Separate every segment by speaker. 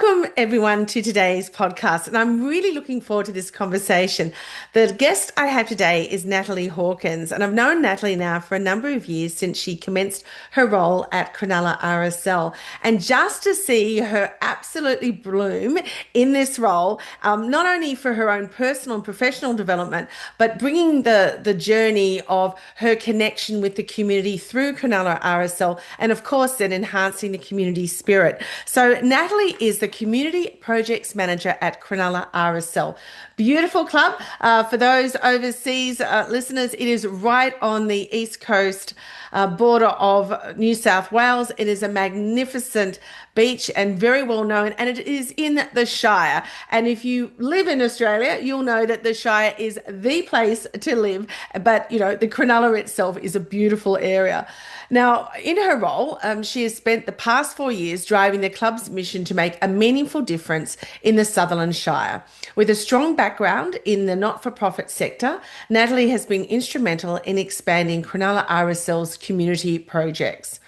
Speaker 1: Welcome, everyone, to today's podcast. And I'm really looking forward to this conversation. The guest I have today is Natalie Hawkins. And I've known Natalie now for a number of years since she commenced her role at Cronulla RSL. And just to see her absolutely bloom in this role, not only for her own personal and professional development, but bringing the journey of her connection with the community through Cronulla RSL, and of course, then enhancing the community spirit. So, Natalie is the Community Projects Manager at Cronulla RSL. Beautiful club. For those overseas listeners, it is right on the east coast border of New South Wales. It is a magnificent beach and very well known, and it is in the Shire. And if you live in Australia, you'll know that the Shire is the place to live. But, you know, the Cronulla itself is a beautiful area. Now, in her role, she has spent the past 4 years driving the club's mission to make a meaningful difference in the Sutherland Shire. With a strong background in the not-for-profit sector, Natalie has been instrumental in expanding Cronulla RSL's community projects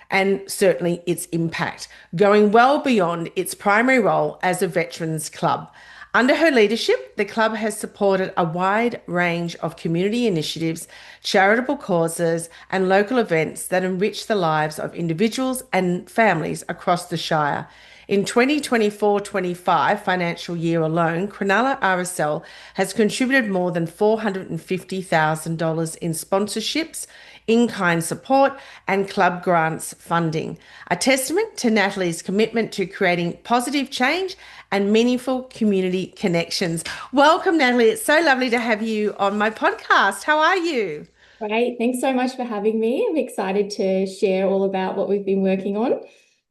Speaker 1: and certainly its impact, going well beyond its primary role as a veterans club. Under her leadership, the club has supported a wide range of community initiatives, charitable causes, and local events that enrich the lives of individuals and families across the Shire. In 2024-25 financial year alone, Cronulla RSL has contributed more than $450,000 in sponsorships, in-kind support, and club grants funding, a testament to Natalie's commitment to creating positive change and meaningful community connections. Welcome, Natalie. It's so lovely to have you on my podcast. How are you?
Speaker 2: Great. Thanks so much for having me. I'm excited to share all about what we've been working on.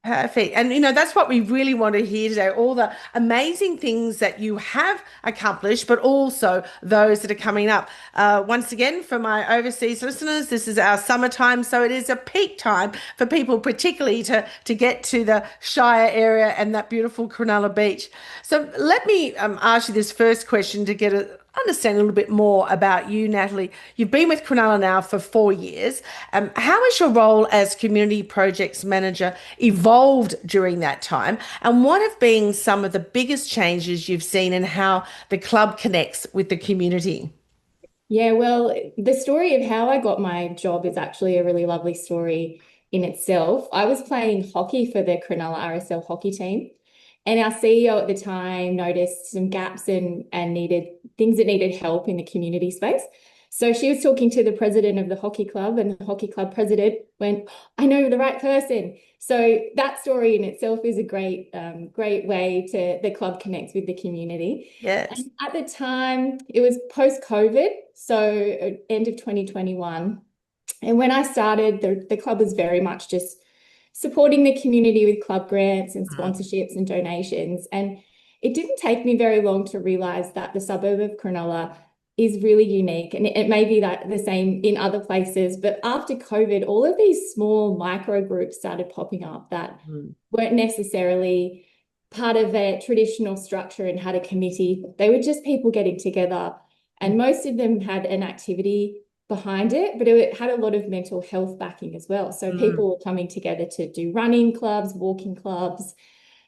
Speaker 1: Perfect. And, you know, that's what we really want to hear today, all the amazing things that you have accomplished, but also those that are coming up. Once again, for my overseas listeners, this is our summertime, so it is a peak time for people, particularly to get to the Shire area and that beautiful Cronulla beach. So let me ask you this first question to get a understand a little bit more about you, Natalie. You've been with Cronulla now for 4 years. How has your role as Community Projects Manager evolved during that time? And what have been some of the biggest changes you've seen in how the club connects with the community?
Speaker 2: Yeah, well, the story of how I got my job is actually a really lovely story in itself. I was playing hockey for the Cronulla RSL hockey team, and our CEO at the time noticed some gaps and needed things that needed help in the community space. So she was talking to the president of the hockey club, and the hockey club president went, "I know the right person." So that story in itself is a great way to the club connects with the community.
Speaker 1: Yes.
Speaker 2: And at the time, it was post-COVID, so end of 2021. And when I started, the club was very much just supporting the community with club grants and sponsorships and donations. And it didn't take me very long to realize that the suburb of Cronulla is really unique. And it may be that the same in other places, but after COVID, all of these small micro groups started popping up that weren't necessarily part of a traditional structure and had a committee. They were just people getting together, and most of them had an activity behind it, but it had a lot of mental health backing as well. So people were coming together to do running clubs, walking clubs.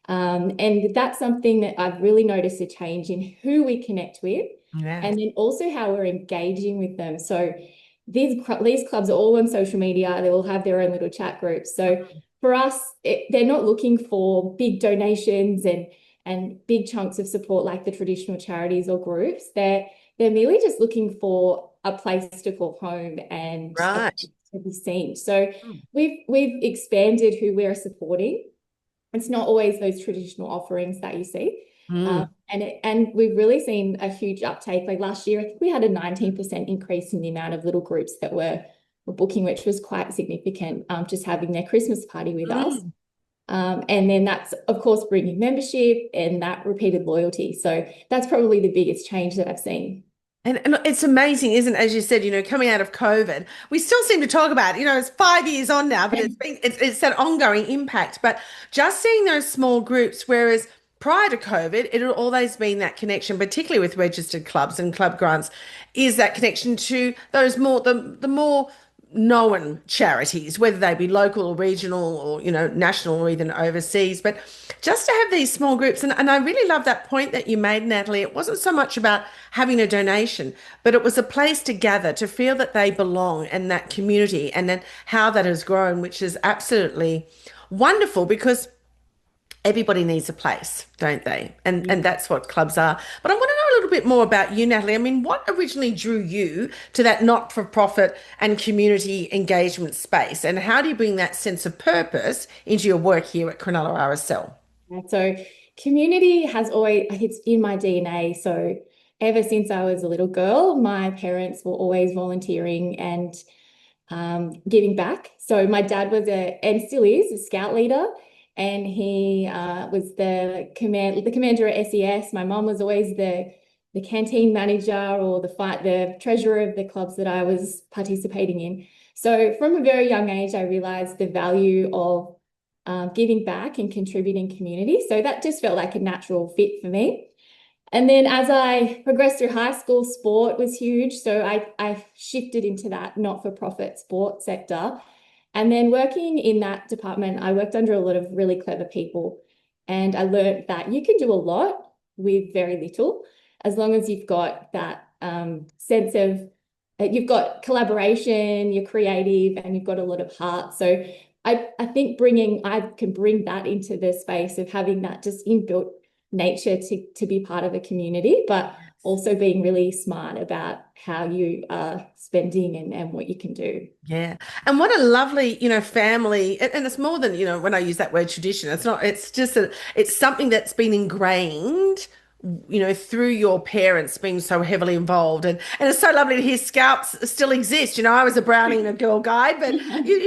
Speaker 2: And that's something that I've really noticed a change in who we connect with,
Speaker 1: Yeah.
Speaker 2: and then also how we're engaging with them. So these clubs are all on social media. They all have their own little chat groups. So for us, they're not looking for big donations and big chunks of support like the traditional charities or groups. They're merely just looking for a place to call home and a
Speaker 1: Right.
Speaker 2: place to be seen. So we've expanded who we're supporting. It's not always those traditional offerings that you see.
Speaker 1: Mm.
Speaker 2: And we've really seen a huge uptake. Like last year, I think we had a 19% increase in the amount of little groups that were booking, which was quite significant, just having their Christmas party with us. And then that's, of course, bringing membership and that repeated loyalty. So that's probably the biggest change that I've seen.
Speaker 1: And it's amazing, isn't it? As you said, you know, coming out of COVID, we still seem to talk about, you know, it's 5 years on now, but it's that ongoing impact. But just seeing those small groups, whereas prior to COVID, it had always been that connection, particularly with registered clubs and club grants, is that connection to those more the more known charities, whether they be local or regional or, national or even overseas. But just to have these small groups, and I really love that point that you made, Natalie. It wasn't so much about having a donation, but it was a place to gather, to feel that they belong in that community, and then how that has grown, which is absolutely wonderful because everybody needs a place, don't they? And that's what clubs are. But I want to know a little bit more about you, Natalie. I mean, what originally drew you to that not-for-profit and community engagement space? And how do you bring that sense of purpose into your work here at Cronulla RSL?
Speaker 2: So community has always, it's in my DNA. So ever since I was a little girl, my parents were always volunteering and giving back. So my dad was and still is, a scout leader, and he was the commander at SES. My mum was always the canteen manager or the treasurer of the clubs that I was participating in. So from a very young age, I realized the value of giving back and contributing community. So that just felt like a natural fit for me. And then as I progressed through high school, sport was huge. So I shifted into that not-for-profit sport sector. And then working in that department, I worked under a lot of really clever people. And I learned that you can do a lot with very little, as long as you've got that sense of, you've got collaboration, you're creative, and you've got a lot of heart. So I think I can bring that into the space of having that just inbuilt nature to be part of a community, but also being really smart about how you are spending and what you can do.
Speaker 1: Yeah. And what a lovely, family. And it's more than, when I use that word tradition, it's not, it's just it's something that's been ingrained, through your parents being so heavily involved. And it's so lovely to hear scouts still exist. I was a Brownie and a Girl Guide, but you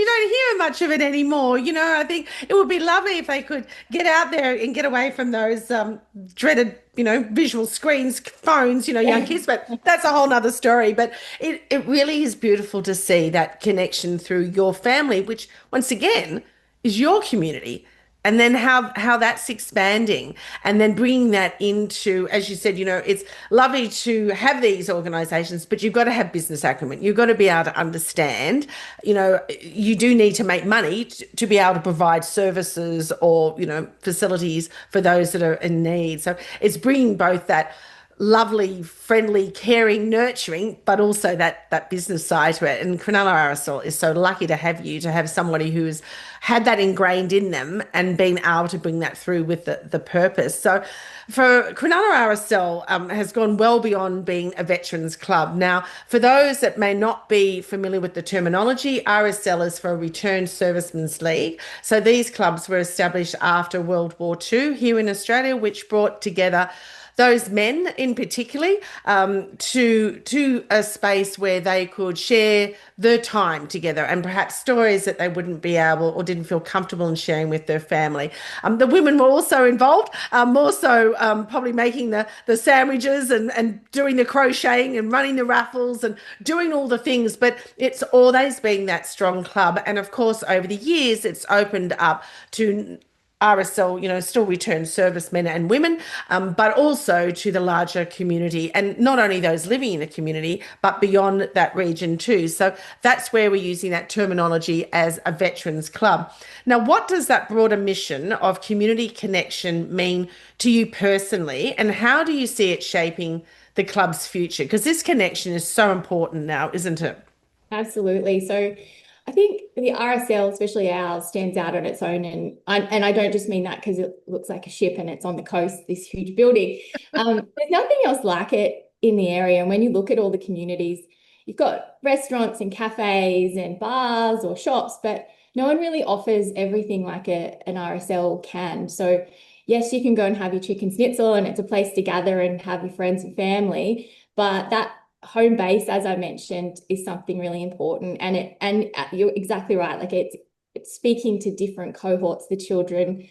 Speaker 1: don't hear much of it anymore. I think it would be lovely if they could get out there and get away from those dreaded, visual screens, phones, young kids, but that's a whole nother story. But it really is beautiful to see that connection through your family, which once again is your community. And then how that's expanding, and then bringing that into, as you said, it's lovely to have these organisations, but you've got to have business acumen. You've got to be able to understand, you do need to make money to be able to provide services or, facilities for those that are in need. So it's bringing both that lovely, friendly, caring, nurturing, but also that business side to it. And Cronulla RSL is so lucky to have you, to have somebody who's had that ingrained in them and been able to bring that through with the purpose. So for Cronulla RSL has gone well beyond being a veterans club. Now, for those that may not be familiar with the terminology, RSL is for a Returned Servicemen's League. So these clubs were established after World War II here in Australia, which brought together those men in particularly to a space where they could share their time together and perhaps stories that they wouldn't be able or didn't feel comfortable in sharing with their family. The women were also involved, more so probably making the sandwiches and doing the crocheting and running the raffles and doing all the things, but it's always been that strong club. And of course, over the years, it's opened up to RSL, still return servicemen and women, but also to the larger community, and not only those living in the community, but beyond that region too. So that's where we're using that terminology as a veterans club. Now, what does that broader mission of community connection mean to you personally, and how do you see it shaping the club's future? Because this connection is so important now, isn't it?
Speaker 2: Absolutely. So I think the RSL, especially ours, stands out on its own. And I don't just mean that because it looks like a ship and it's on the coast, this huge building. There's nothing else like it in the area. And when you look at all the communities, you've got restaurants and cafes and bars or shops, but no one really offers everything like an RSL can. So yes, you can go and have your chicken schnitzel and it's a place to gather and have your friends and family, but that home base, as I mentioned, is something really important. And you're exactly right. Like it's speaking to different cohorts, the children,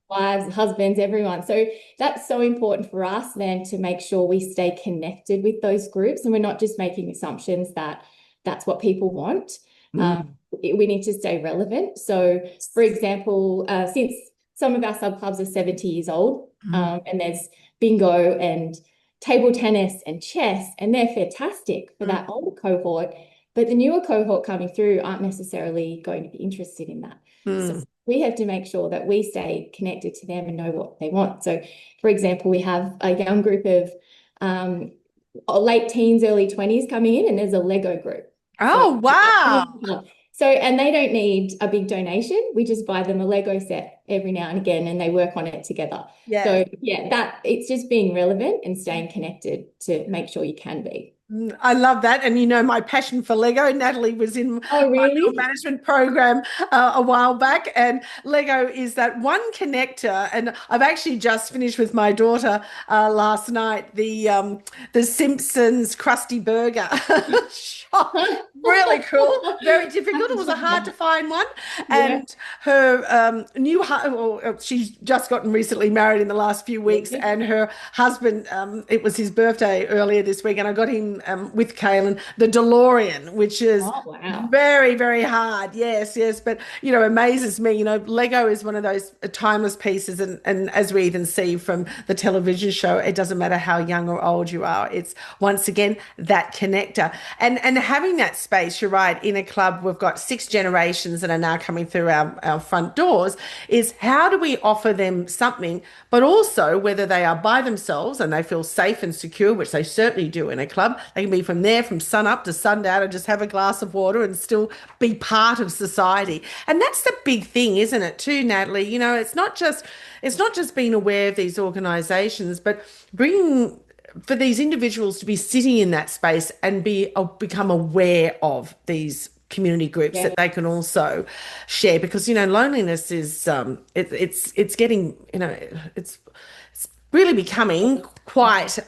Speaker 2: wives, husbands, everyone. So that's so important for us then to make sure we stay connected with those groups, and we're not just making assumptions that that's what people want. We need to stay relevant. So, for example, since some of our subclubs are 70 years old, and there's bingo and table tennis and chess, and they're fantastic for that older cohort. but the newer cohort coming through aren't necessarily going to be interested in that. So
Speaker 1: Mm.
Speaker 2: we have to make sure that we stay connected to them and know what they want. So, for example, we have a young group of late teens, early 20s coming in, and there's a Lego group. So,
Speaker 1: Oh, wow.
Speaker 2: and they don't need a big donation. We just buy them a Lego set every now and again, and they work on it together.
Speaker 1: Yeah.
Speaker 2: So yeah, that it's just being relevant and staying connected to make sure you can be.
Speaker 1: I love that. And you know, my passion for Lego, Natalie was in
Speaker 2: Oh,
Speaker 1: my middle
Speaker 2: really?
Speaker 1: management program a while back. And Lego is that one connector. And I've actually just finished with my daughter last night the Simpsons Krusty Burger. Really cool, very difficult. It was a hard to find one.
Speaker 2: Yeah.
Speaker 1: And her she's just gotten recently married in the last few weeks,
Speaker 2: Really?
Speaker 1: and her husband, it was his birthday earlier this week, and I got him with Kaylin the DeLorean, which is
Speaker 2: Oh, wow.
Speaker 1: very, very hard. Yes, yes. But, you know, amazes me. You know, Lego is one of those timeless pieces. And as we even see from the television show, it doesn't matter how young or old you are. It's once again that connector. And having that space, you're right, in a club, we've got 6 generations that are now coming through our front doors, is how do we offer them something, but also whether they are by themselves and they feel safe and secure, which they certainly do in a club. They can be from there from sun up to sundown and just have a glass of water and still be part of society. And that's the big thing, isn't it, too, Natalie? You know, it's not just being aware of these organizations, but bringing for these individuals to be sitting in that space and become aware of these community groups
Speaker 2: Yeah.
Speaker 1: that they can also share, because you know loneliness is it's getting, you know, it's really becoming quite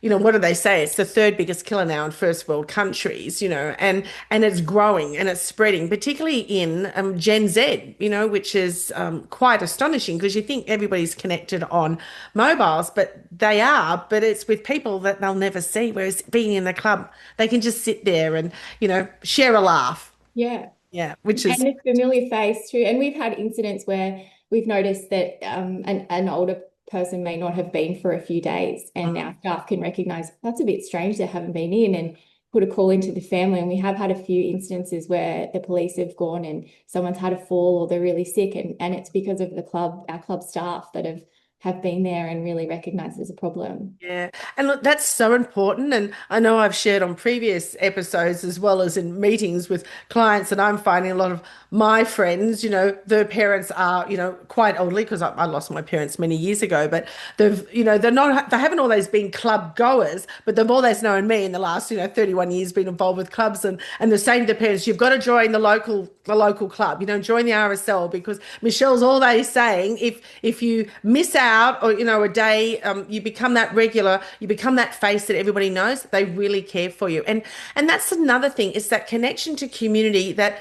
Speaker 1: you know, what do they say? It's the third biggest killer now in first world countries, you know, and it's growing and it's spreading, particularly in Gen Z, you know, which is quite astonishing because you think everybody's connected on mobiles, but they are, but it's with people that they'll never see. Whereas being in the club, they can just sit there and, you know, share a laugh.
Speaker 2: Yeah.
Speaker 1: Yeah, which is,
Speaker 2: And a familiar face too. And we've had incidents where we've noticed that an older person may not have been for a few days, and now staff can recognise that's a bit strange they haven't been in, and put a call into the family. And we have had a few instances where the police have gone and someone's had a fall or they're really sick, and it's because of the club, our club staff that have been there and really recognised there's a problem.
Speaker 1: yeah. And look, that's so important. And I know I've shared on previous episodes as well as in meetings with clients, and I'm finding a lot of my friends, you know, their parents are, you know, quite elderly because I lost my parents many years ago, but they've, you know, they haven't always been club goers, but they've always known me in the last, you know, 31 years been involved with clubs, and they're saying to their parents, you've got to join the local club, you know, join the RSL, because Michelle's always saying if you miss out or, you know, a day, you become that regular, you become that face that everybody knows, they really care for you. And that's another thing, is that connection to community that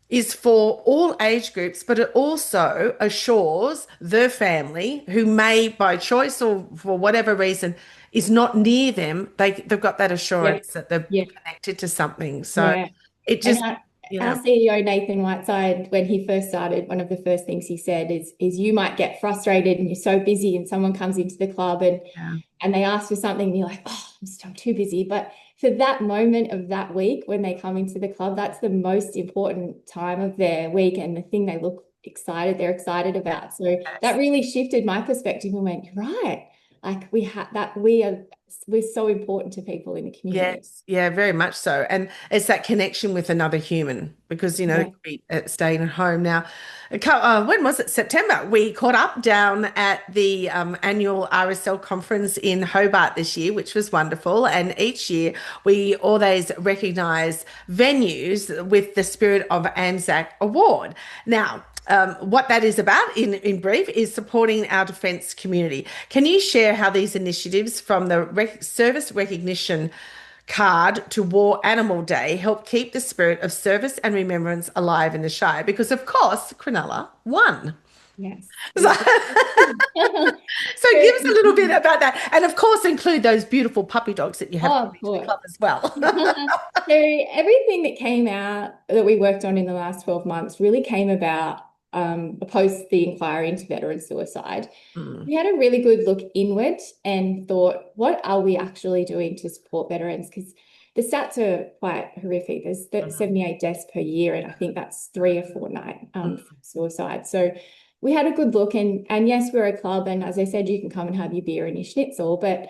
Speaker 1: is for all age groups, but it also assures the family who may, by choice or for whatever reason, is not near them, they've got that
Speaker 2: Yeah.
Speaker 1: assurance that they're
Speaker 2: Yeah.
Speaker 1: connected to something. So
Speaker 2: Yeah.
Speaker 1: it
Speaker 2: And
Speaker 1: just, you
Speaker 2: our
Speaker 1: know,
Speaker 2: CEO, Nathan Whiteside, when he first started, one of the first things he said is you might get frustrated and you're so busy and someone comes into the club
Speaker 1: yeah,
Speaker 2: and they ask for something and you're like, oh, I'm too busy. But for that moment of that week when they come into the club, that's the most important time of their week and the thing they're excited about. So that
Speaker 1: yes.
Speaker 2: really shifted my perspective and went, right, like we're so important to people in the community.
Speaker 1: Yes, yeah, very much so. And it's that connection with another human because, you know,
Speaker 2: Yeah.
Speaker 1: it could be staying at home now. When was it? September. We caught up down at the annual RSL conference in Hobart this year, which was wonderful. And each year we always recognise venues with the Spirit of Anzac Award. Now, what that is about in brief is supporting our defence community. Can you share how these initiatives from the service recognition card to War Animal Day help keep the spirit of service and remembrance alive in the Shire? Because, of course, Cronulla won.
Speaker 2: Yes,
Speaker 1: So,
Speaker 2: we do.
Speaker 1: so give us a little bit
Speaker 2: So,
Speaker 1: about that. And, of course, include those beautiful puppy dogs that you have
Speaker 2: oh,
Speaker 1: coming
Speaker 2: of
Speaker 1: to the
Speaker 2: course.
Speaker 1: club as well.
Speaker 2: So everything that came out that we worked on in the last 12 months really came about post the inquiry into veteran suicide.
Speaker 1: Mm,
Speaker 2: We had a really good look inward and thought, what are we actually doing to support veterans? Because the stats are quite horrific. There's
Speaker 1: Mhm.
Speaker 2: 78 deaths per year, and I think that's 3 a fortnight from suicide. So we had a good look, and yes, we're a club, and as I said, you can come and have your beer and your schnitzel, but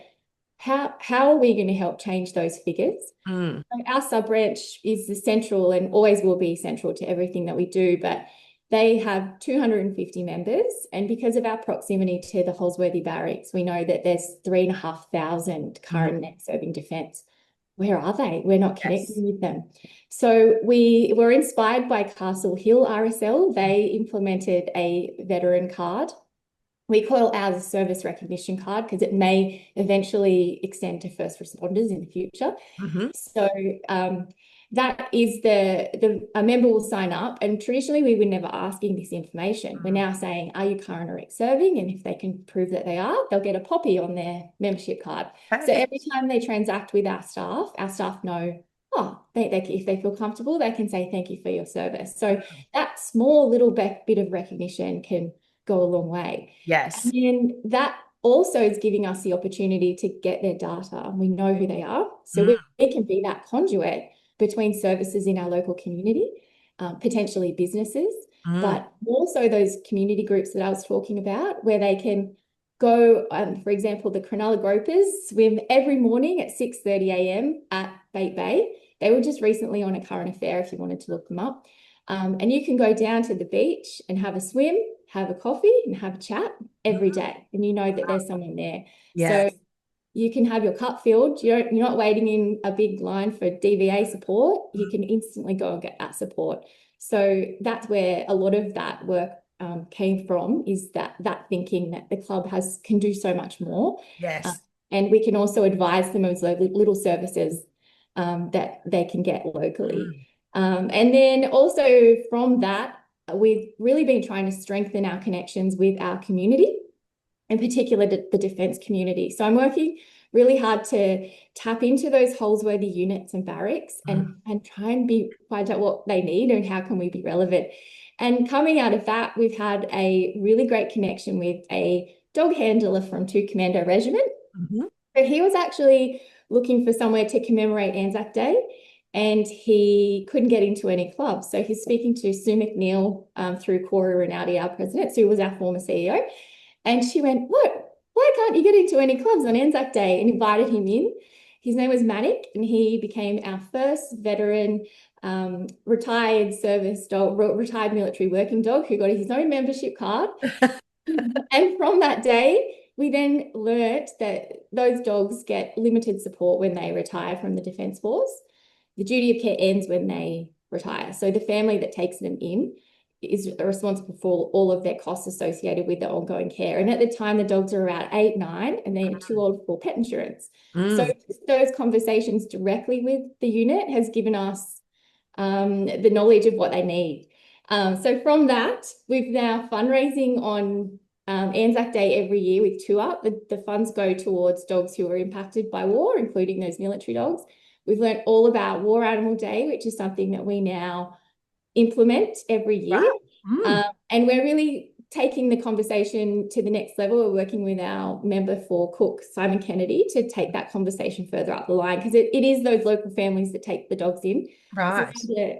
Speaker 2: how are we going to help change those figures?
Speaker 1: Mm.
Speaker 2: Our sub branch is central and always will be central to everything that we do, but they have 250 members. And because of our proximity to the Holsworthy barracks, we know that there's 3,500
Speaker 1: Mm.
Speaker 2: current net serving defence. Where are they? We're not
Speaker 1: Yes.
Speaker 2: connecting with them. So we were inspired by Castle Hill RSL. They implemented a veteran card. We call ours a service recognition card because it may eventually extend to first responders in the future.
Speaker 1: Hmm.
Speaker 2: So that is a member will sign up, and traditionally we were never asking this information. We're now saying, are you current or ex-serving? And if they can prove that they are, they'll get a poppy on their membership card. So
Speaker 1: Perfect.
Speaker 2: every time they transact with our staff know, oh, if they feel comfortable, they can say thank you for your service. So that small little bit of recognition can go a long way. And
Speaker 1: Yes.
Speaker 2: then that also is giving us the opportunity to get their data. We know who they are. So
Speaker 1: Mm.
Speaker 2: we can be that conduit between services in our local community, potentially businesses,
Speaker 1: Mm.
Speaker 2: but also those community groups that I was talking about, where they can go, for example, the Cronulla Gropers swim every morning at 6:30 a.m. at Bait Bay. They were just recently on a current affair if you wanted to look them up. And you can go down to the beach and have a swim, have a coffee, and have a chat every day. And you know that there's someone there. So
Speaker 1: Yes.
Speaker 2: you can have your cup filled. You're not waiting in a big line for DVA support. You can instantly go and get that support. So that's where a lot of that work came from, is that thinking that the club can do so much more. Uh,
Speaker 1: Yes.
Speaker 2: and we can also advise them of those little services that they can get locally.
Speaker 1: Mm.
Speaker 2: And then also from that, we've really been trying to strengthen our connections with our community, in particular the defence community. So I'm working really hard to tap into those Holsworthy units and barracks
Speaker 1: Mm.
Speaker 2: and try and find out what they need and how can we be relevant. And coming out of that, we've had a really great connection with a dog handler from 2 Commando Regiment.
Speaker 1: Mhm.
Speaker 2: So he was actually looking for somewhere to commemorate Anzac Day, and he couldn't get into any clubs. So he's speaking to Sue McNeil through Cora Rinaldi, our president. Sue was our former CEO. And she went, what? Why can't you get into any clubs on Anzac Day? And invited him in. His name was Maddock, and he became our first veteran retired service dog, retired military working dog who got his own membership card. And from that day, we then learnt that those dogs get limited support when they retire from the Defence Force. The duty of care ends when they retire. So the family that takes them in is responsible for all of their costs associated with the ongoing care. And at the time, the dogs are around 8, 9, and they're too old for pet insurance. So
Speaker 1: Mm.
Speaker 2: those conversations directly with the unit has given us the knowledge of what they need. So from that, we've now fundraising on Anzac Day every year with Two Up. The funds go towards dogs who are impacted by war, including those military dogs. We've learned all about War Animal Day, which is something that we now implement every year.
Speaker 1: Right. Mm.
Speaker 2: And we're really taking the conversation to the next level. We're working with our member for Cook, Simon Kennedy, to take that conversation further up the line, because it is those local families that take the dogs in. So
Speaker 1: Right.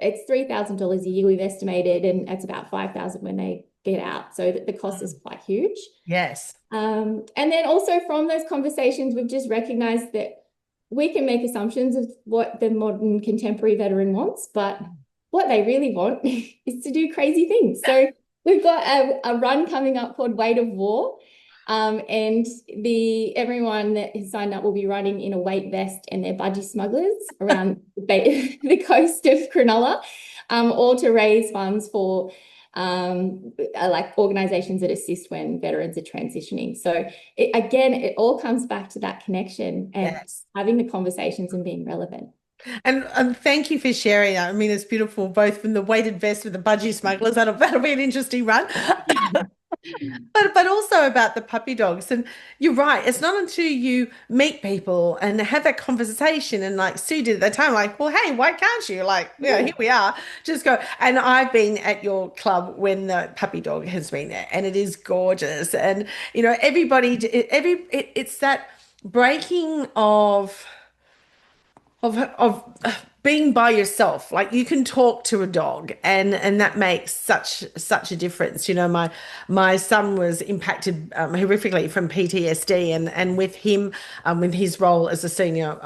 Speaker 2: it's $3,000 a year we've estimated, and it's about $5,000 when they get out. So the cost is
Speaker 1: Mm.
Speaker 2: quite huge.
Speaker 1: Yes.
Speaker 2: And then also from those conversations, we've just recognized that we can make assumptions of what the modern contemporary veteran wants, but what they really want is to do crazy things. So we've got a run coming up called Weight of War. And everyone that has signed up will be running in a weight vest and their budgie smugglers around the coast of Cronulla, all to raise funds for like organisations that assist when veterans are transitioning. So it all comes back to that connection and
Speaker 1: Yes.
Speaker 2: having the conversations and being relevant.
Speaker 1: And thank you for sharing that. I mean, it's beautiful, both from the weighted vest with the budgie smugglers. That'll be an interesting run. But also about the puppy dogs. And you're right. It's not until you meet people and have that conversation, and like Sue did at the time, like, well, hey, why can't you? Like, yeah,
Speaker 2: Yeah.
Speaker 1: here we are. Just go. And I've been at your club when the puppy dog has been there, and it is gorgeous. And everybody, it's that breaking of of being by yourself. Like you can talk to a dog, and that makes such a difference. You know, my son was impacted horrifically from PTSD, and with him, with his role as a senior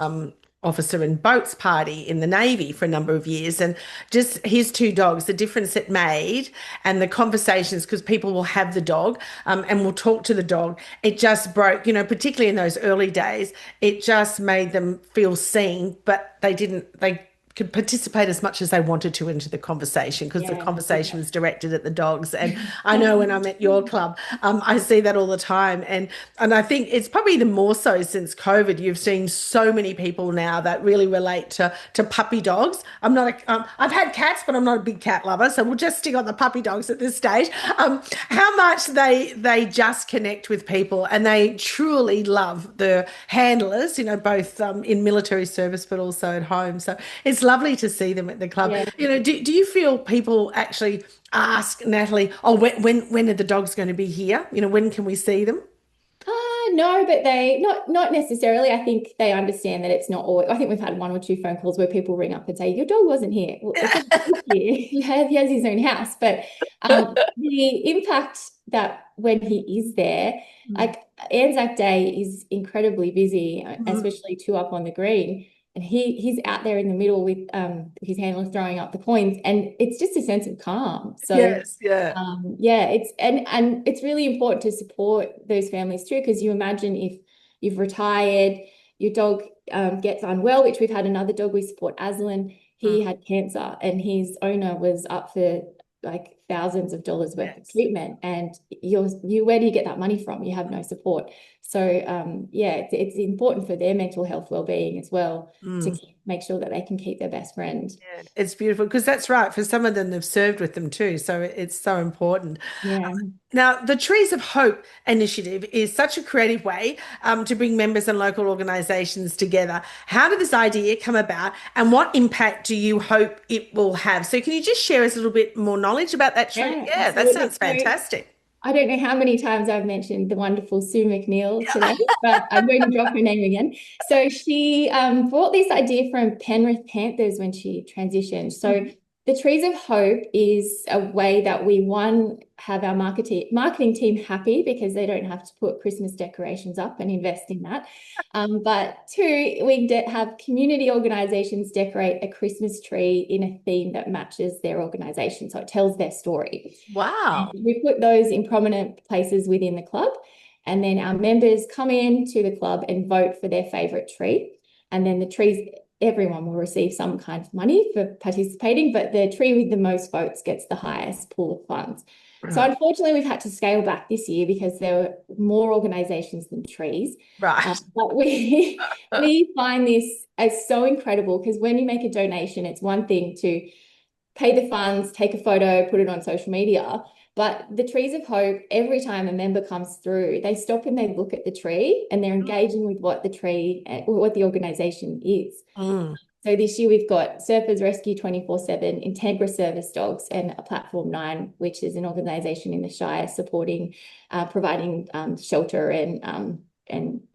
Speaker 1: officer in boats party in the Navy for a number of years, and just his two dogs, the difference it made, and the conversations, because people will have the dog and will talk to the dog. It just broke, you know, particularly in those early days, it just made them feel seen, but they could participate as much as they wanted to into the conversation because the
Speaker 2: Yeah.
Speaker 1: conversation was directed at the dogs. And I know when I'm at your club, I see that all the time. And I think it's probably even more so since COVID. You've seen so many people now that really relate to puppy dogs. I've had cats, but I'm not a big cat lover, so we'll just stick on the puppy dogs at this stage. How much they just connect with people, and they truly love the handlers, you know, both in military service but also at home. So it's lovely to see them at the club.
Speaker 2: Yeah.
Speaker 1: You know, do you feel people actually ask Natalie, oh, when are the dogs going to be here? You know, when can we see them?
Speaker 2: No, but they not necessarily. I think they understand that it's not always. I think we've had one or two phone calls where people ring up and say, "Your dog wasn't here." Well, it's not here. He has his own house, but the impact that when he is there, like Anzac Day is incredibly busy,
Speaker 1: Mhm.
Speaker 2: especially two up on the green. And he's out there in the middle with his handler throwing up the coins, and it's just a sense of calm. So
Speaker 1: Yes, yeah.
Speaker 2: yeah, and it's really important to support those families too, because you imagine if you've retired, your dog gets unwell, which we've had another dog we support, Aslan. He
Speaker 1: Mm.
Speaker 2: had cancer, and his owner was up for like thousands of dollars worth of
Speaker 1: Yes.
Speaker 2: treatment, and where do you get that money from? You have no support. So yeah, it's important for their mental health well-being as well to
Speaker 1: Mm.
Speaker 2: make sure that they can keep their best friend.
Speaker 1: Yeah, it's beautiful because that's right. For some of them, they've served with them too, so it's so important.
Speaker 2: Yeah.
Speaker 1: Now, the Trees of Hope initiative is such a creative way to bring members and local organisations together. How did this idea come about, and what impact do you hope it will have? So, can you just share us a little bit more knowledge about that tree?
Speaker 2: Yeah,
Speaker 1: Yeah, that
Speaker 2: absolutely.
Speaker 1: sounds
Speaker 2: So
Speaker 1: fantastic.
Speaker 2: I don't know how many times I've mentioned the wonderful Sue McNeil today, but I'm going to drop her name again. So she brought this idea from Penrith Panthers when she transitioned. So
Speaker 1: Mhm.
Speaker 2: the Trees of Hope is a way that we, one, have our marketing team happy because they don't have to put Christmas decorations up and invest in that. But two, we have community organisations decorate a Christmas tree in a theme that matches their organisation. So it tells their story. And
Speaker 1: Wow.
Speaker 2: we put those in prominent places within the club. And then our members come in to the club and vote for their favourite tree. And then the trees, everyone will receive some kind of money for participating, but the tree with the most votes gets the highest pool of funds. So
Speaker 1: Right.
Speaker 2: unfortunately, we've had to scale back this year because there were more organisations than trees.
Speaker 1: Right.
Speaker 2: But we find this as so incredible because when you make a donation, it's one thing to pay the funds, take a photo, put it on social media. But the Trees of Hope, every time a member comes through, they stop and they look at the tree and they're engaging with what the tree, what the organisation is.
Speaker 1: Mm.
Speaker 2: So this year we've got Surfers Rescue 24/7, Integra Service Dogs, and a Platform 9, which is an organisation in the Shire supporting, providing shelter and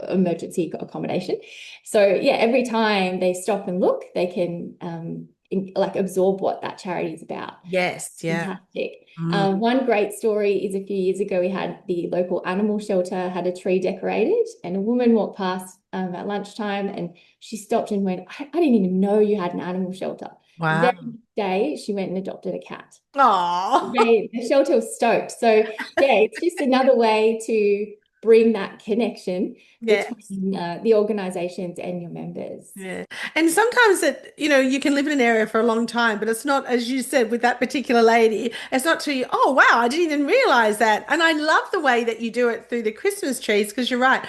Speaker 2: emergency accommodation. So yeah, every time they stop and look, they can like absorb what that charity is about.
Speaker 1: Yes, yeah.
Speaker 2: Fantastic.
Speaker 1: Mm.
Speaker 2: One great story is a few years ago, we had the local animal shelter had a tree decorated, and a woman walked past at lunchtime and she stopped and went, I didn't even know you had an animal shelter.
Speaker 1: Wow.
Speaker 2: Very next day, she went and adopted a cat.
Speaker 1: Oh,
Speaker 2: The shelter was stoked. So yeah, it's just another way to bring that connection
Speaker 1: yeah.
Speaker 2: between the organisations and your members.
Speaker 1: Yeah. And sometimes you know, you can live in an area for a long time, but it's not, as you said, with that particular lady, it's not to you, oh, wow, I didn't even realize that. And I love the way that you do it through the Christmas trees because you're right.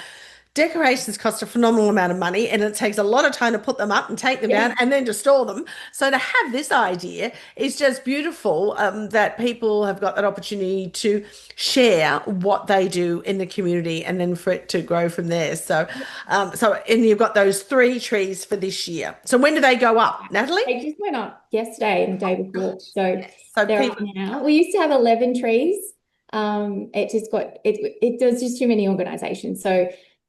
Speaker 1: Decorations cost a phenomenal amount of money and it takes a lot of time to put them up and take them
Speaker 2: Yeah.
Speaker 1: down and then to store them. So to have this idea is just beautiful that people have got that opportunity to share what they do in the community and then for it to grow from there. And you've got those three trees for this year. So when do they go up, Natalie?
Speaker 2: They just went up yesterday and the day before. So
Speaker 1: Yes. So
Speaker 2: they're up
Speaker 1: people,
Speaker 2: now. We used to have 11 trees. It just got, it, there's just too many organizations. So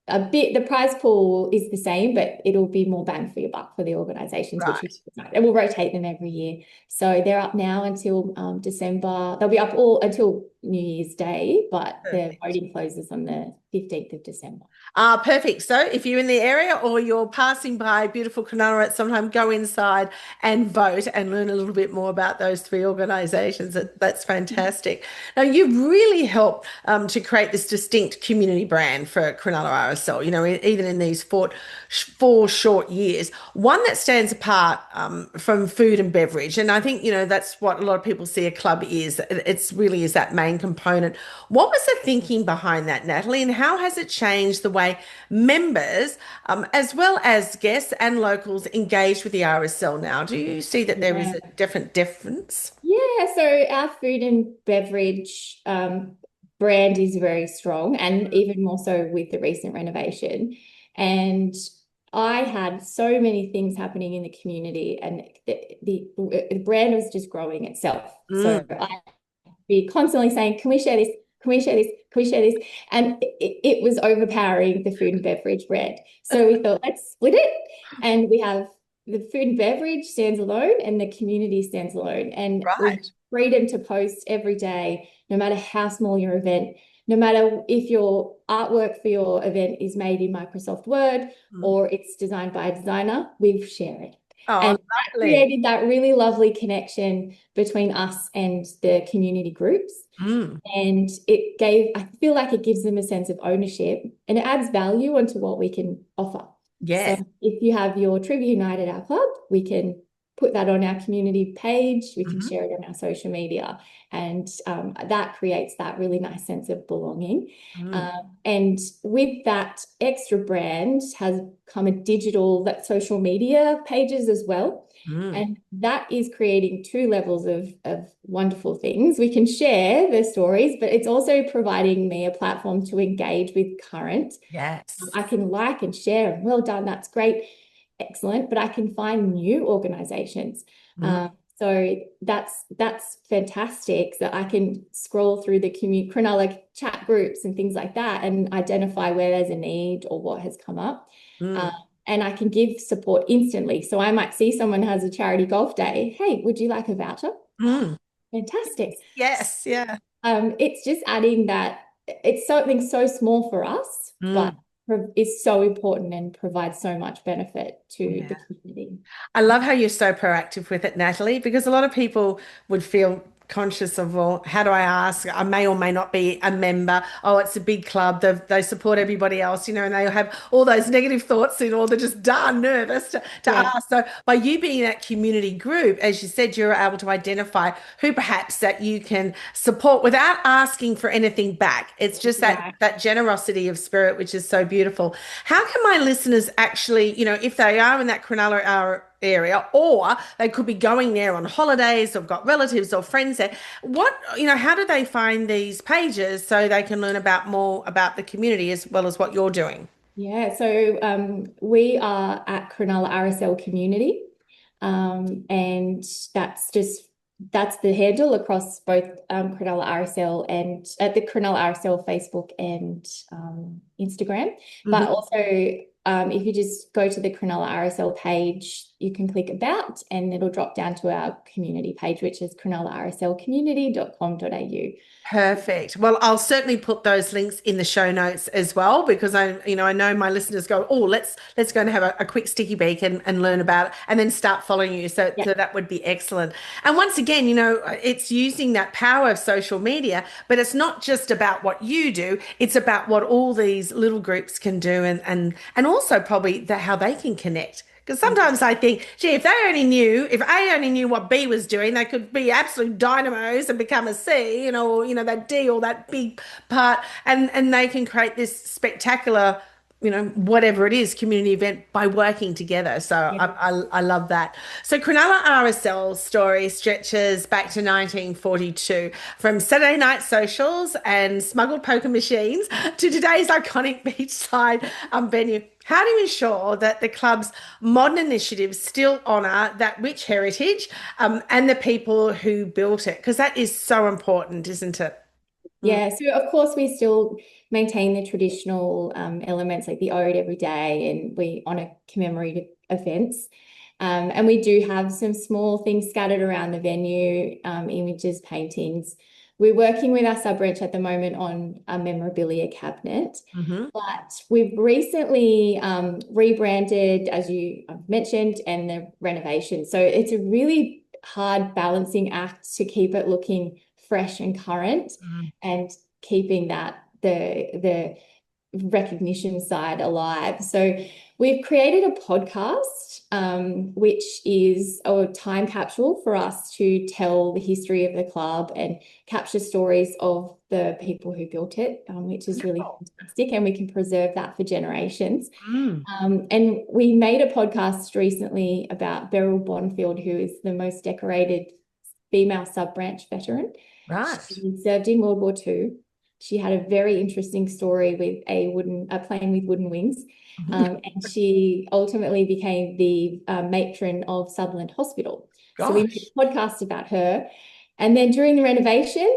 Speaker 2: a bit, the prize pool is the same, but it'll be more bang for your buck for the organisations, which we
Speaker 1: Right.
Speaker 2: like. And we'll rotate them every year. So they're up now until December. They'll be up all until New Year's Day, but the
Speaker 1: Perfect.
Speaker 2: voting closes on the 15th of December.
Speaker 1: Perfect. So if you're in the area or you're passing by beautiful Cronulla at some time, go inside and vote and learn a little bit more about those three organisations. That's fantastic. Now, you've really helped to create this distinct community brand for Cronulla RSL, even in these four short years, one that stands apart from food and beverage. And I think, that's what a lot of people see a club is. It's really is that main component. What was the thinking behind that, Natalie, and how has it changed the way members, as well as guests and locals, engage with the RSL now? Do you see that there is
Speaker 2: Yeah.
Speaker 1: a different difference?
Speaker 2: Yeah, so our food and beverage brand is very strong, and even more so with the recent renovation. And I had so many things happening in the community, and the brand was just growing itself. So
Speaker 1: Mm,
Speaker 2: I be constantly saying, "Can we share this? Can we share this? Can we share this?" And it was overpowering the food and beverage brand. So we thought, let's split it, and we have the food and beverage stands alone, and the community stands alone, and we have
Speaker 1: right.
Speaker 2: freedom to post every day, no matter how small your event, no matter if your artwork for your event is made in Microsoft Word
Speaker 1: Mm.
Speaker 2: or it's designed by a designer, we share it.
Speaker 1: Oh,
Speaker 2: And that
Speaker 1: lovely.
Speaker 2: created that really lovely connection between us and the community groups.
Speaker 1: Mm,
Speaker 2: And I feel like it gives them a sense of ownership and it adds value onto what we can offer. So
Speaker 1: yes.
Speaker 2: if you have your trivia night at our club, we can put that on our community page, we can
Speaker 1: Mhm.
Speaker 2: share it on our social media, and that creates that really nice sense of belonging.
Speaker 1: Mm,
Speaker 2: And with that extra brand has come a digital, that social media pages as well.
Speaker 1: mm.
Speaker 2: And that is creating two levels of wonderful things. We can share the stories, but it's also providing me a platform to engage with current.
Speaker 1: Yes.
Speaker 2: I can like and share, and well done, that's great, excellent. But I can find new organisations.
Speaker 1: Mm,
Speaker 2: So that's fantastic that I can scroll through the community Cronulla chat groups and things like that and identify where there's a need or what has come up. Um,
Speaker 1: mm,
Speaker 2: and I can give support instantly. So I might see someone has a charity golf day. Hey, would you like a voucher?
Speaker 1: mm.
Speaker 2: Fantastic.
Speaker 1: Yes. Yeah.
Speaker 2: It's just adding that it's something so small for us, but
Speaker 1: Mm.
Speaker 2: is so important and provides so much benefit to the
Speaker 1: Yeah.
Speaker 2: community.
Speaker 1: I love how you're so proactive with it, Natalie, because a lot of people would feel conscious of, well, how do I ask? I may or may not be a member. Oh, it's a big club. They support everybody else, and they have all those negative thoughts or they're just darn nervous to
Speaker 2: Yeah,
Speaker 1: ask. So by you being in that community group, as you said, you're able to identify who perhaps that you can support without asking for anything back. It's just that
Speaker 2: right.
Speaker 1: that generosity of spirit, which is so beautiful. How can my listeners actually, if they are in that Cronulla area, or they could be going there on holidays or got relatives or friends there. How do they find these pages so they can learn about more about the community as well as what you're doing?
Speaker 2: Yeah, so we are at Cronulla RSL Community, and that's the handle across both Cronulla RSL and at the Cronulla RSL Facebook and Instagram. But
Speaker 1: Mhm.
Speaker 2: also, if you just go to the Cronulla RSL page, you can click about, and it'll drop down to our community page, which is cronullaRSLcommunity.com.au.
Speaker 1: Perfect. Well, I'll certainly put those links in the show notes as well because I know my listeners go, oh, let's go and have a quick sticky beak and learn about it and then start following you.
Speaker 2: Yeah,
Speaker 1: So that would be excellent. And once again, it's using that power of social media, but it's not just about what you do, it's about what all these little groups can do and also probably how they can connect. Because sometimes I think, gee, if A only knew what B was doing, they could be absolute dynamos and become a C, or that D or that big part, and they can create this spectacular, whatever it is, community event by working together. So
Speaker 2: yeah,
Speaker 1: I love that. So Cronulla RSL story stretches back to 1942, from Saturday night socials and smuggled poker machines to today's iconic beachside venue. How do you ensure that the club's modern initiatives still honour that rich heritage and the people who built it? Because that is so important, isn't it?
Speaker 2: Yeah, so of course we still maintain the traditional elements like the ode every day, and we honour commemorative events. And we do have some small things scattered around the venue, images, paintings. We're working with our sub-branch at the moment on a memorabilia cabinet,
Speaker 1: Mm-hmm.
Speaker 2: but we've recently rebranded, as you mentioned, and the renovation. So it's a really hard balancing act to keep it looking fresh and current and keeping that the recognition side alive. So we've created a podcast, which is a time capsule for us to tell the history of the club and capture stories of the people who built it, which is really fantastic, and we can preserve that for generations.
Speaker 1: Mm.
Speaker 2: And we made a podcast recently about Beryl Bonfield, who is the most decorated female sub-branch veteran.
Speaker 1: Right.
Speaker 2: She served in World War II. She had a very interesting story with a plane with wooden wings. And she ultimately became the matron of Sutherland Hospital. So we made
Speaker 1: Gosh.
Speaker 2: a podcast about her. And then during the renovation,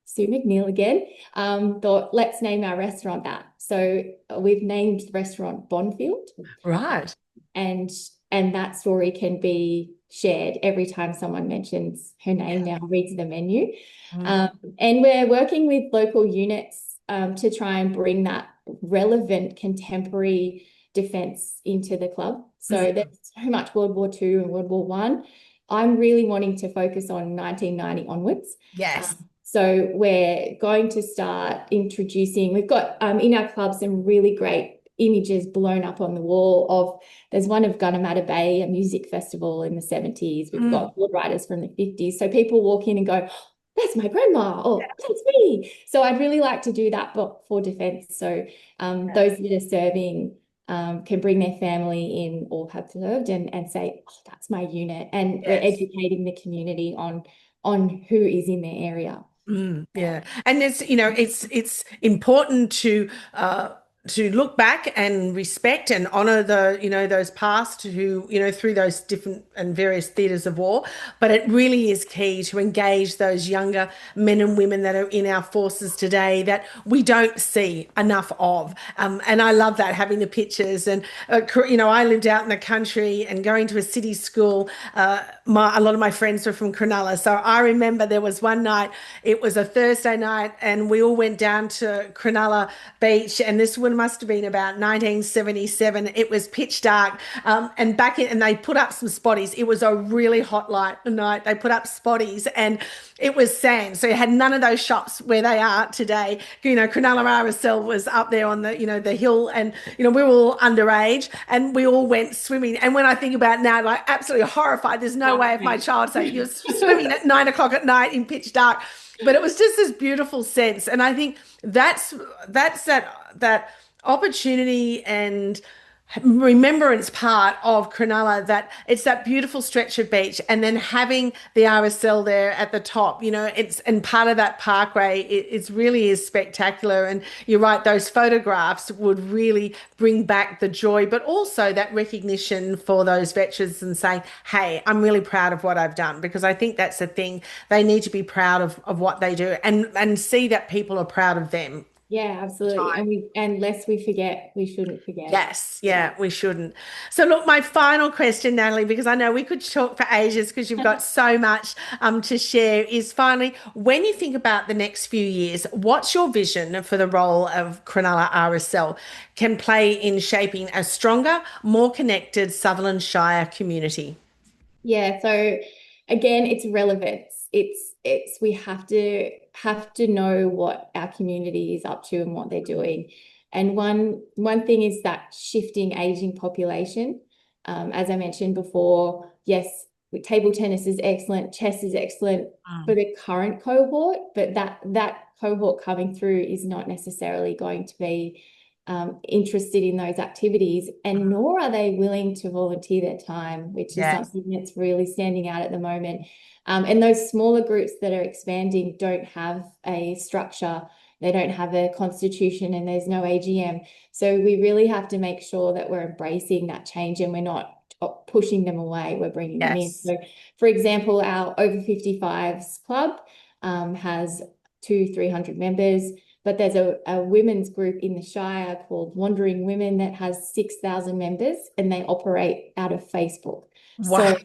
Speaker 2: Sue McNeil again, thought, let's name our restaurant that. So we've named the restaurant Bonfield.
Speaker 1: Right.
Speaker 2: And that story can be shared every time someone mentions her name now, reads the menu. And we're working with local units to try and bring that relevant contemporary defence into the club. So there's so much World War II and World War One. I'm really wanting to focus on 1990 onwards.
Speaker 1: Yes.
Speaker 2: So we're going to start introducing, we've got in our club some really great images blown up on the wall of, there's one of Gunnamatta Bay, a music festival in the 70s. We've got board riders from the 50s. So people walk in and go, that's my grandma, or that's me. So I'd really like to do that, but for defence. So those that are serving can bring their family in or have served and say, oh, that's my unit. And we're educating the community on who is in their area.
Speaker 1: Yeah. And it's important to look back and respect and honor those past who, through those different and various theaters of war. But it really is key to engage those younger men and women that are in our forces today that we don't see enough of. And I love that, having the pictures. And, I lived out in the country and going to a city school. A lot of my friends were from Cronulla. So I remember there was one night, it was a Thursday night, and we all went down to Cronulla Beach, and this must have been about 1977. It was pitch dark, and they put up some spotties. It was a really hot night. They put up spotties, and it was sand. So you had none of those shops where they are today. Cronulla RSL was up there on the hill, and we were all underage, and we all went swimming. And when I think about it now, like, absolutely horrified. There's no way of my child saying you're swimming at 9 o'clock at night in pitch dark. But it was just this beautiful sense, and I think that's that opportunity and remembrance part of Cronulla, that it's that beautiful stretch of beach, and then having the RSL there at the top, and part of that parkway, it really is spectacular. And you're right, those photographs would really bring back the joy, but also that recognition for those veterans and saying, hey, I'm really proud of what I've done, because I think that's the thing. They need to be proud of what they do, and see that people are proud of them.
Speaker 2: Yeah, absolutely. And lest we forget, we shouldn't forget.
Speaker 1: Yes, yeah, we shouldn't. So, look, my final question, Natalie, because I know we could talk for ages because you've got so much to share, is finally, when you think about the next few years, what's your vision for the role of Cronulla RSL can play in shaping a stronger, more connected Sutherland Shire community?
Speaker 2: Yeah, so again, it's relevance. It's we have to know what our community is up to and what they're doing. And one thing is that shifting aging population. As I mentioned before, yes, table tennis is excellent, chess is excellent for the current cohort, but that cohort coming through is not necessarily going to be interested in those activities, and nor are they willing to volunteer their time, which is something that's really standing out at the moment. And those smaller groups that are expanding don't have a structure, they don't have a constitution, and there's no AGM. So we really have to make sure that we're embracing that change and we're not pushing them away, we're bringing them in. So, for example, our over 55s club has 300 members. But there's a women's group in the Shire called Wandering Women that has 6,000 members, and they operate out of Facebook.
Speaker 1: Wow.
Speaker 2: So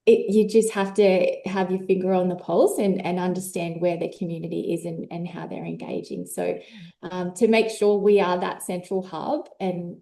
Speaker 2: you just have to have your finger on the pulse and understand where the community is and how they're engaging. So to make sure we are that central hub and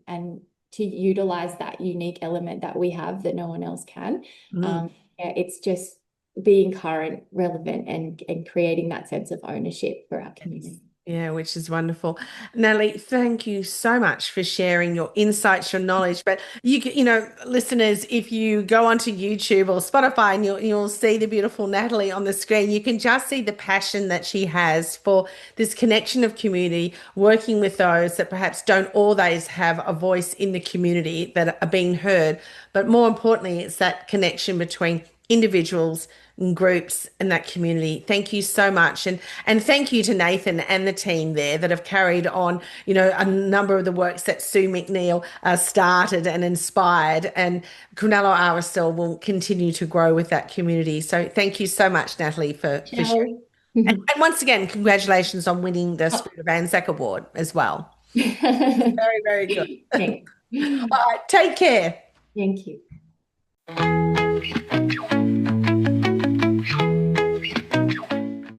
Speaker 2: to utilize that unique element that we have that no one else can.
Speaker 1: Mm.
Speaker 2: Yeah, it's just being current, relevant, and creating that sense of ownership for our community.
Speaker 1: Yeah, which is wonderful. Natalie, thank you so much for sharing your insights, your knowledge. But listeners, if you go onto YouTube or Spotify and you'll see the beautiful Natalie on the screen, you can just see the passion that she has for this connection of community, working with those that perhaps don't always have a voice in the community that are being heard. But more importantly, it's that connection between individuals and groups and that community. Thank you so much. And thank you to Nathan and the team there that have carried on, a number of the works that Sue McNeil started and inspired. And Cronulla RSL will continue to grow with that community. So thank you so much, Natalie, for sharing.
Speaker 2: Ciao.
Speaker 1: And once again, congratulations on winning the Spirit of Anzac Award as well. Very, very good.
Speaker 2: Thanks.
Speaker 1: All right, take care.
Speaker 2: Thank you.